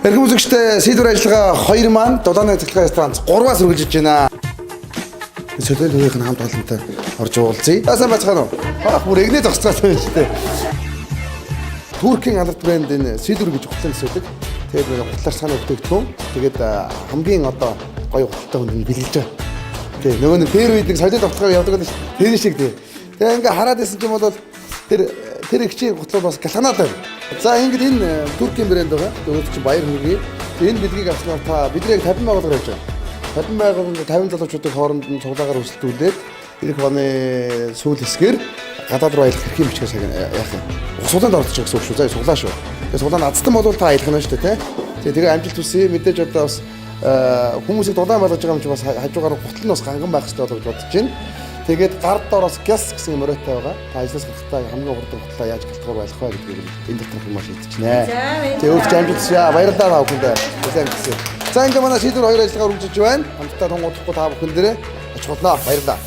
Эрхэм үзэгчдээ Сэдвэр ажиллагаа 2 маань дулааны цэцлэгээ станц 3-аас үргэлжлэж байна. Сөдөл үеийн хамт олонтой орж уулзъя. Сайн бацгаана уу? Бүр эгнээ зогсцоод байна шүү дээ. Туркийн алдарт брэнд энэ Сэдвэр гэж хутлаа нисэдэг. Тэгээд нэг хутлаар цаана өгдөгдгөн. Тэгээд хамгийн одоо гоё хуталтай хүнд бэлгэлж байгаа. Тэгээд нөгөө нэг дээр үед нэг солиод авцгаа явдаг л тэр шиг дээ. Тэгээд ингээ хараад исэн ч юм бол тэр их чинь хутлууд бас галханаад байна. За ингээд энэ Туркийн брэнд байгаа. Тэгээд чи баяр хүргэе. Энэ бэлгийг авснаар та бидний 50 байгууллага явж байгаа. 50 байгууллагын 50 залуучуудын хооронд нь цуглаагаар өрсөлдүүлээд эх оны сүүл хэсгээр гадаад руу аялах хэрхэн бичгээс яах юм. Сулаанд орчих гэсэн үг шүү. За суглаа шүү. Тэгээд сулаанд азтан болвол та аялах нь шүү дээ, тий. Тэгээ амжилт хүсье. Мэдээж одоо бас хүмүүсийг дулаан болгож байгаа юм чи бас хажуугаар гутал нь бас ганган байх хэрэгтэй болов гэж бодож байна. Тэгээд гард доороос гяс гэсэн мөрөөтэй байгаа. Та ажлаас гарахтаа хамгийн хурдан гутлаа яаж гэлтгээр байлах вэ гэдгийг энэ доторх юм шийдчихнэ. Тэгээ өөрч амжилт хүсье. Баярлалаа та бүхэндээ. Сайн гисэн. За ингээ манай Сэдвэр 2 ажиллагаа үргэлжлэж байна. Хамтдаа тунгуудахгүй та бүхэн дээрээ ач холноо. Баярлалаа.